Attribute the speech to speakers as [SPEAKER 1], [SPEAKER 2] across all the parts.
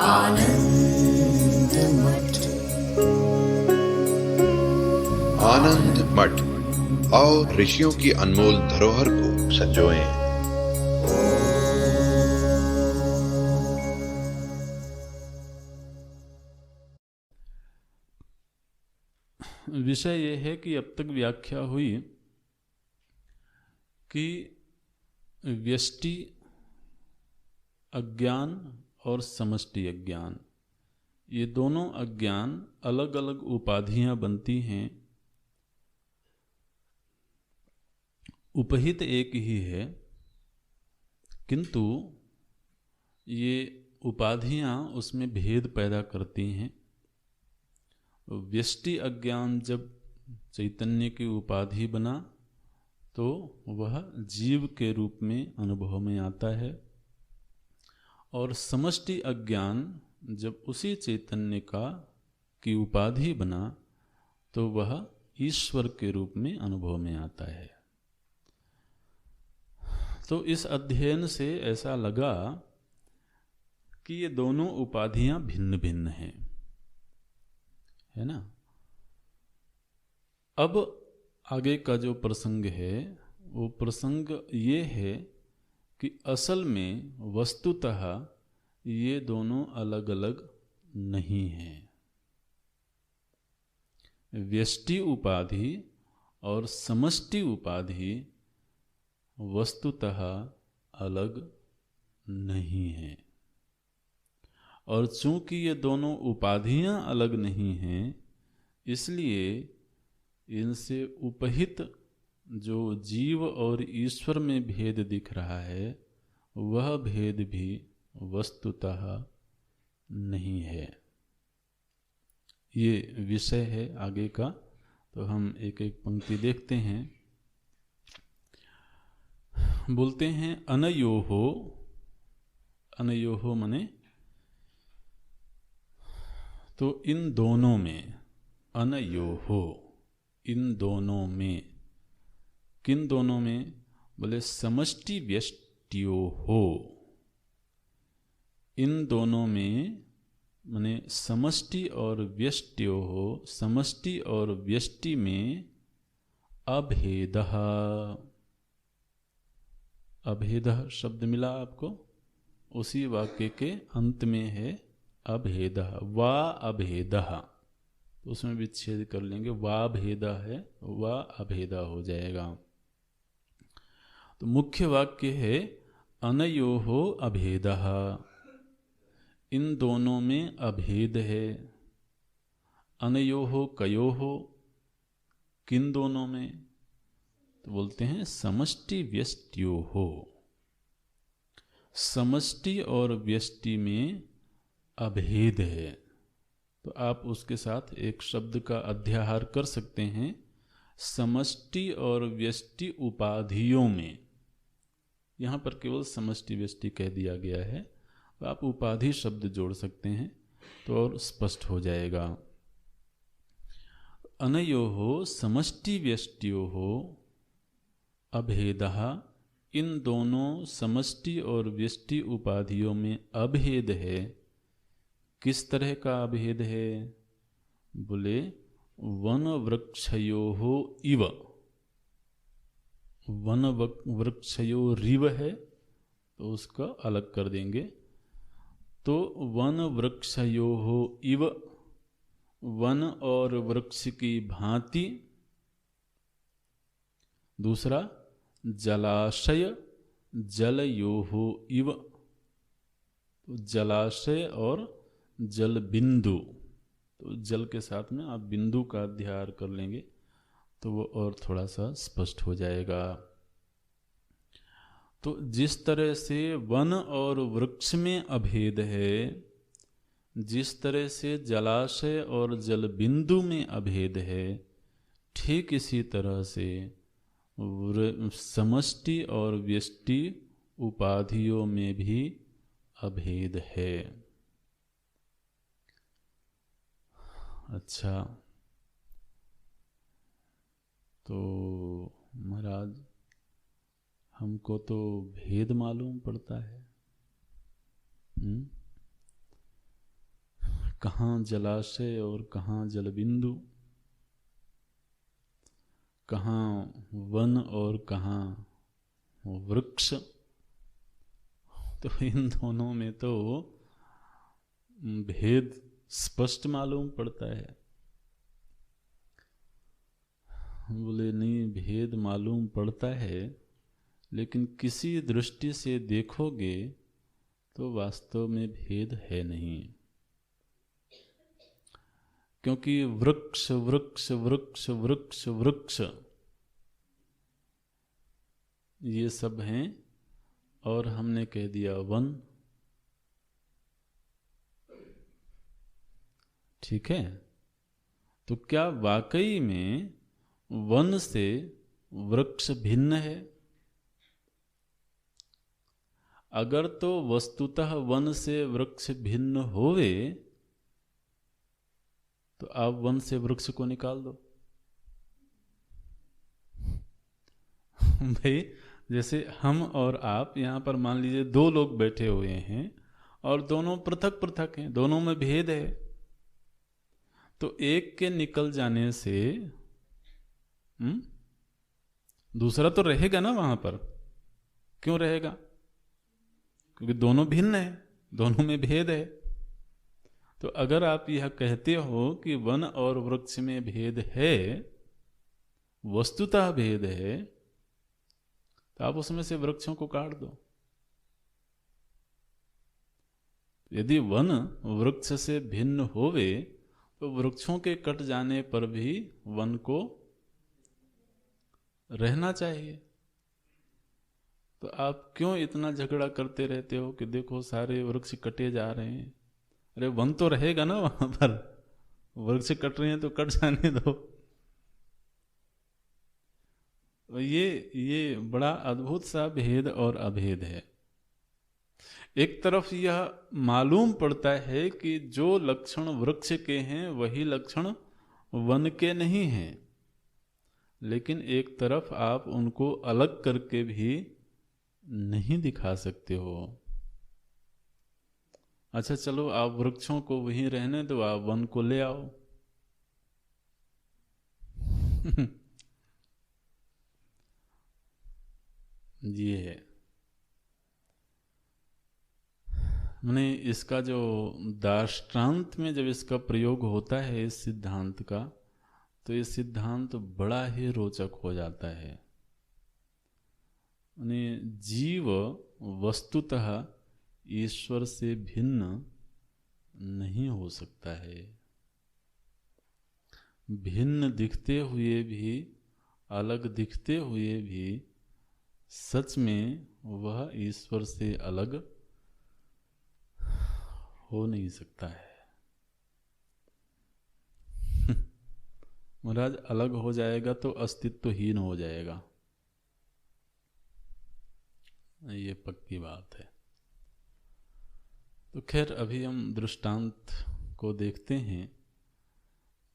[SPEAKER 1] आनंद मठ।
[SPEAKER 2] आनंद मठ और ऋषियों की अनमोल धरोहर को संजोएं।
[SPEAKER 3] विषय यह है कि अब तक व्याख्या हुई कि व्यष्टि अज्ञान और समष्टि अज्ञान, ये दोनों अज्ञान अलग अलग उपाधियां बनती हैं। उपहित एक ही है, किंतु ये उपाधियां उसमें भेद पैदा करती हैं। व्यष्टि अज्ञान जब चैतन्य की उपाधि बना तो वह जीव के रूप में अनुभव में आता है, और समष्टि अज्ञान जब उसी चैतन्य की उपाधि बना तो वह ईश्वर के रूप में अनुभव में आता है। तो इस अध्ययन से ऐसा लगा कि ये दोनों उपाधियां भिन्न भिन्न हैं, है ना। अब आगे का जो प्रसंग है वो प्रसंग ये है कि असल में वस्तुतः ये दोनों अलग अलग नहीं हैं। व्यष्टि उपाधि और समष्टि उपाधि वस्तुतः अलग नहीं हैं, और चूंकि ये दोनों उपाधियां अलग नहीं हैं, इसलिए इनसे उपहित जो जीव और ईश्वर में भेद दिख रहा है वह भेद भी वस्तुतः नहीं है। ये विषय है आगे का। तो हम एक एक पंक्ति देखते हैं। बोलते हैं अनयोहो, अनयोहो मने तो इन दोनों में, अनयोहो इन दोनों में, किन दोनों में? बोले समष्टि व्यष्टियो हो, इन दोनों में माने समष्टि और व्यष्टियो हो, समष्टि और व्यष्टि में अभेदः, अभेदः शब्द मिला आपको, उसी वाक्य के अंत में है अभेदः, वा अभेदः, तो उसमें विच्छेद कर लेंगे, वा भेदा है वा अभेदा हो जाएगा। तो मुख्य वाक्य है अनयोहो अभेदः, इन दोनों में अभेद है। अनयोहो कयोहो, किन दोनों में? तो बोलते हैं समष्टि व्यष्टियोहो, समष्टि और व्यष्टि में अभेद है। तो आप उसके साथ एक शब्द का अध्याहार कर सकते हैं, समष्टि और व्यष्टि उपाधियों में। यहाँ पर केवल समष्टि व्यष्टि कह दिया गया है, तो आप उपाधि शब्द जोड़ सकते हैं तो और स्पष्ट हो जाएगा। अनयोहो समष्टि व्यष्टियोहो अभेदः, इन दोनों समष्टि और व्यष्टि उपाधियों में अभेद है। किस तरह का अभेद है? बोले वन वृक्षयोः इव, वन वृक्षयोरिव है तो उसका अलग कर देंगे। तो वन वृक्षयोः इव, वन और वृक्ष की भांति। दूसरा जलाशय जलयोः इव, तो जलाशय और जल बिंदु, तो जल के साथ में आप बिंदु का अध्याहार कर लेंगे तो वो और थोड़ा सा स्पष्ट हो जाएगा। तो जिस तरह से वन और वृक्ष में अभेद है, जिस तरह से जलाशय और जल बिंदु में अभेद है, ठीक इसी तरह से समष्टि और व्यष्टि उपाधियों में भी अभेद है। अच्छा, तो महाराज हमको तो भेद मालूम पड़ता है। कहाँ जलाशय और कहाँ जलबिंदु, कहाँ वन और कहाँ वृक्ष। तो इन दोनों में तो भेद स्पष्ट मालूम पड़ता है। बोले नहीं, भेद मालूम पड़ता है, लेकिन किसी दृष्टि से देखोगे तो वास्तव में भेद है नहीं, क्योंकि वृक्ष वृक्ष वृक्ष वृक्ष वृक्ष ये सब हैं, और हमने कह दिया वन। ठीक है, तो क्या वाकई में वन से वृक्ष भिन्न है? अगर तो वस्तुतः वन से वृक्ष भिन्न होवे तो आप वन से वृक्ष को निकाल दो। भाई जैसे हम और आप यहाँ पर मान लीजिए दो लोग बैठे हुए हैं और दोनों पृथक पृथक हैं, दोनों में भेद है, तो एक के निकल जाने से दूसरा तो रहेगा ना वहां पर। क्यों रहेगा? क्योंकि दोनों भिन्न है, दोनों में भेद है। तो अगर आप यह कहते हो कि वन और वृक्ष में भेद है, वस्तुतः भेद है, तो आप उसमें से वृक्षों को काट दो। यदि वन वृक्ष से भिन्न होवे तो वृक्षों के कट जाने पर भी वन को रहना चाहिए। तो आप क्यों इतना झगड़ा करते रहते हो कि देखो सारे वृक्ष कटे जा रहे हैं? अरे वन तो रहेगा ना वहां पर, वृक्ष कट रहे हैं तो कट जाने दो। ये बड़ा अद्भुत सा भेद और अभेद है। एक तरफ यह मालूम पड़ता है कि जो लक्षण वृक्ष के हैं वही लक्षण वन के नहीं हैं, लेकिन एक तरफ आप उनको अलग करके भी नहीं दिखा सकते हो। अच्छा चलो, आप वृक्षों को वहीं रहने दो, आप वन को ले आओ। ये है, मैंने इसका जो दार्ष्टान्त में जब इसका प्रयोग होता है इस सिद्धांत का, तो ये सिद्धांत बड़ा ही रोचक हो जाता है। जीव वस्तुतः ईश्वर से भिन्न नहीं हो सकता है। भिन्न दिखते हुए भी, अलग दिखते हुए भी, सच में वह ईश्वर से अलग हो नहीं सकता है। महाराज अलग हो जाएगा तो अस्तित्वहीन हो जाएगा, ये पक्की बात है। तो खैर अभी हम दृष्टांत को देखते हैं।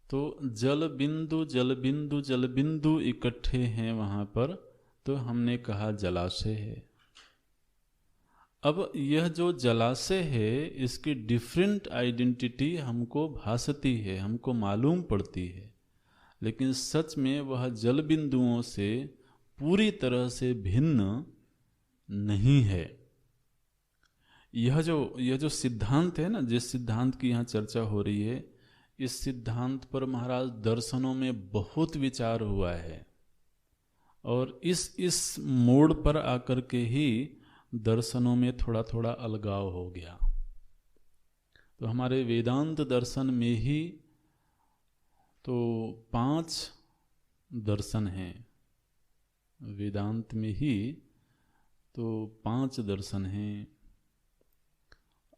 [SPEAKER 3] तो जल बिंदु जल बिंदु जल बिंदु इकट्ठे हैं वहां पर, तो हमने कहा जलाशय है। अब यह जो जलाशय है इसकी डिफरेंट आइडेंटिटी हमको भासती है, हमको मालूम पड़ती है, लेकिन सच में वह जल बिंदुओं से पूरी तरह से भिन्न नहीं है। यह जो सिद्धांत है ना, जिस सिद्धांत की यहाँ चर्चा हो रही है, इस सिद्धांत पर महाराज दर्शनों में बहुत विचार हुआ है, और इस मोड़ पर आकर के ही दर्शनों में थोड़ा थोड़ा अलगाव हो गया। तो हमारे वेदांत दर्शन में ही तो 5 दर्शन हैं, वेदांत में ही तो 5 दर्शन हैं।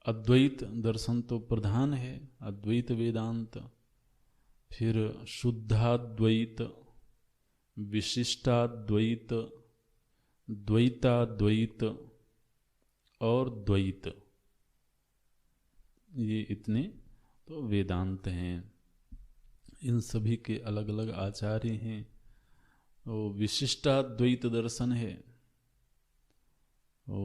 [SPEAKER 3] अद्वैत दर्शन तो प्रधान है, अद्वैत वेदांत, फिर शुद्धाद्वैत, विशिष्टाद्वैत, द्वैताद्वैत और द्वैत, ये इतने तो वेदांत हैं। इन सभी के अलग अलग आचार्य हैं। वो विशिष्टाद्वैत दर्शन है, वो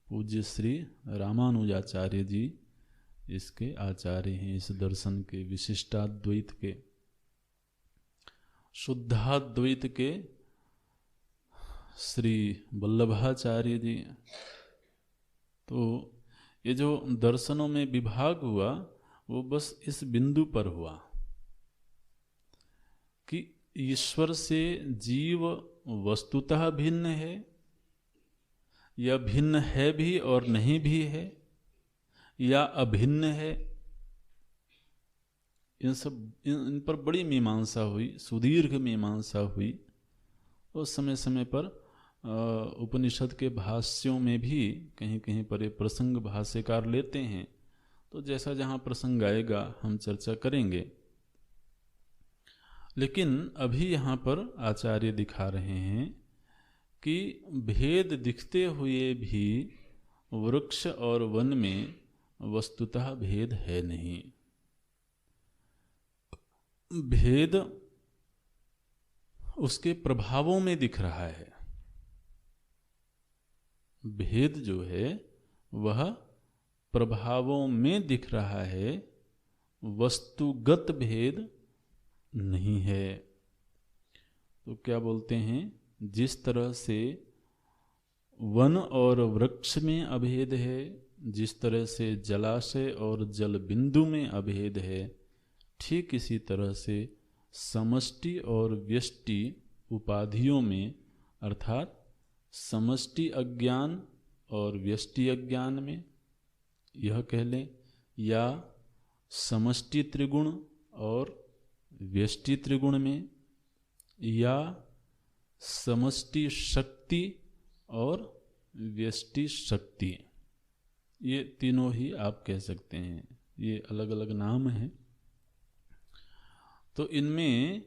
[SPEAKER 3] पूज्य श्री रामानुजाचार्य जी इसके आचार्य हैं, इस दर्शन के, विशिष्टाद्वैत के, शुद्धाद्वैत के श्री वल्लभाचार्य जी। तो ये जो दर्शनों में विभाग हुआ वो बस इस बिंदु पर हुआ कि ईश्वर से जीव वस्तुतः भिन्न है या भिन्न है भी और नहीं भी है या अभिन्न है। इन पर बड़ी मीमांसा हुई, सुदीर्घ मीमांसा हुई। और समय समय पर उपनिषद के भाष्यों में भी कहीं कहीं पर ये प्रसंग भाष्यकार लेते हैं। तो जैसा जहाँ प्रसंग आएगा हम चर्चा करेंगे। लेकिन अभी यहाँ पर आचार्य दिखा रहे हैं कि भेद दिखते हुए भी वृक्ष और वन में वस्तुतः भेद है नहीं। भेद उसके प्रभावों में दिख रहा है। भेद जो है वह प्रभावों में दिख रहा है, वस्तुगत भेद नहीं है। तो क्या बोलते हैं, जिस तरह से वन और वृक्ष में अभेद है, जिस तरह से जलाशय और जल बिंदु में अभेद है, ठीक इसी तरह से समष्टि और व्यष्टि उपाधियों में, अर्थात समष्टि अज्ञान और व्यष्टि अज्ञान में यह कह लें, या समष्टि त्रिगुण और व्यष्टि त्रिगुण में, या समष्टि शक्ति और व्यष्टि शक्ति, ये तीनों ही आप कह सकते हैं। ये अलग अलग नाम हैं। तो इनमें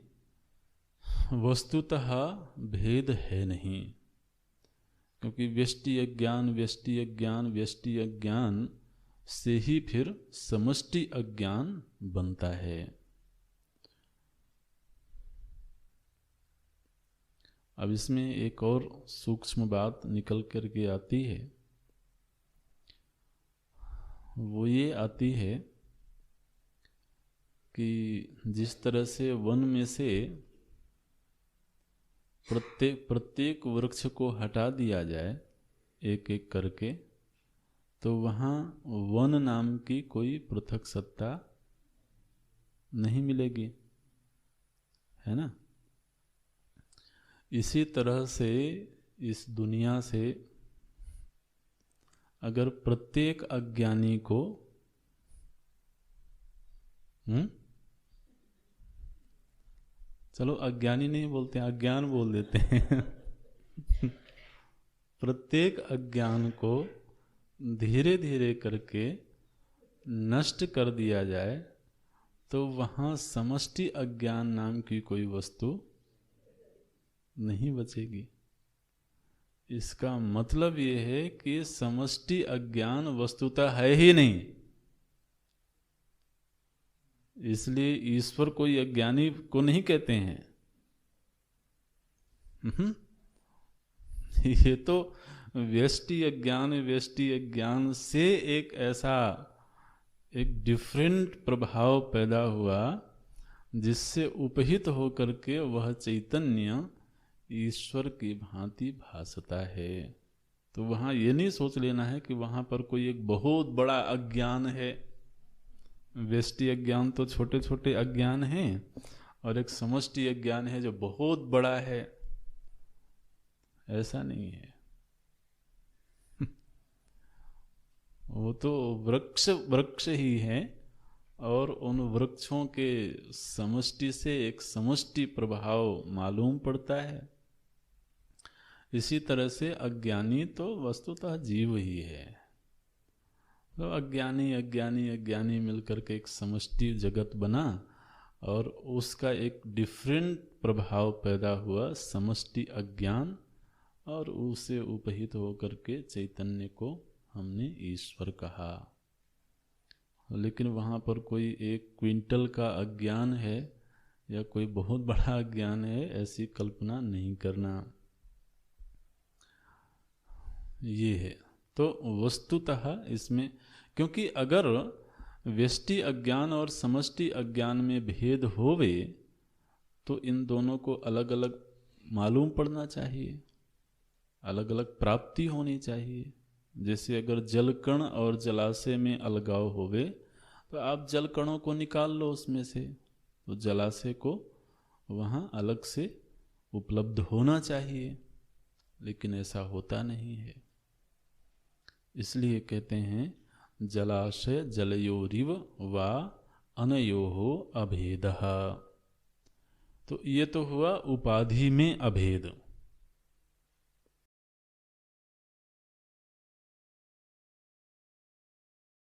[SPEAKER 3] वस्तुतः भेद है नहीं, क्योंकि व्यष्टि अज्ञान व्यष्टि अज्ञान व्यष्टि अज्ञान से ही फिर समष्टि अज्ञान बनता है। अब इसमें एक और सूक्ष्म बात निकल करके आती है, वो ये आती है कि जिस तरह से वन में से प्रत्येक वृक्ष को हटा दिया जाए एक एक करके, तो वहाँ वन नाम की कोई पृथक सत्ता नहीं मिलेगी, है ना। इसी तरह से इस दुनिया से अगर प्रत्येक अज्ञानी को चलो अज्ञानी नहीं बोलते, अज्ञान बोल देते हैं प्रत्येक अज्ञान को धीरे धीरे करके नष्ट कर दिया जाए, तो वहाँ समष्टि अज्ञान नाम की कोई वस्तु नहीं बचेगी। इसका मतलब ये है कि समष्टि अज्ञान वस्तुतः है ही नहीं। इसलिए ईश्वर कोई अज्ञानी को नहीं कहते हैं। ये तो व्यष्टि अज्ञान से एक ऐसा एक डिफरेंट प्रभाव पैदा हुआ जिससे उपहित होकर के वह चैतन्य ईश्वर की भांति भासता है। तो वहाँ ये नहीं सोच लेना है कि वहाँ पर कोई एक बहुत बड़ा अज्ञान है। व्यष्टि अज्ञान तो छोटे छोटे अज्ञान हैं और एक समष्टि अज्ञान है जो बहुत बड़ा है, ऐसा नहीं है। वो तो वृक्ष ही है और उन वृक्षों के समष्टि से एक समष्टि प्रभाव मालूम पड़ता है। इसी तरह से अज्ञानी तो वस्तुतः जीव ही है। तो अज्ञानी मिलकर के एक समष्टि जगत बना और उसका एक डिफरेंट प्रभाव पैदा हुआ, समष्टि अज्ञान, और उसे उपहित होकर के चैतन्य को हमने ईश्वर कहा। लेकिन वहाँ पर कोई एक क्विंटल का अज्ञान है या कोई बहुत बड़ा अज्ञान है, ऐसी कल्पना नहीं करना। ये है। तो वस्तुतः इसमें, क्योंकि अगर व्यष्टि अज्ञान और समष्टि अज्ञान में भेद होवे तो इन दोनों को अलग अलग मालूम पड़ना चाहिए, अलग अलग प्राप्ति होनी चाहिए। जैसे अगर जलकण और जलाशय में अलगाव होवे तो आप जल कणों को निकाल लो उसमें से, तो जलाशय को वहाँ अलग से उपलब्ध होना चाहिए, लेकिन ऐसा होता नहीं है। इसलिए कहते हैं जलाशय जलयोरिव वा अनयोः अभेदः। तो ये तो हुआ उपाधि में अभेद।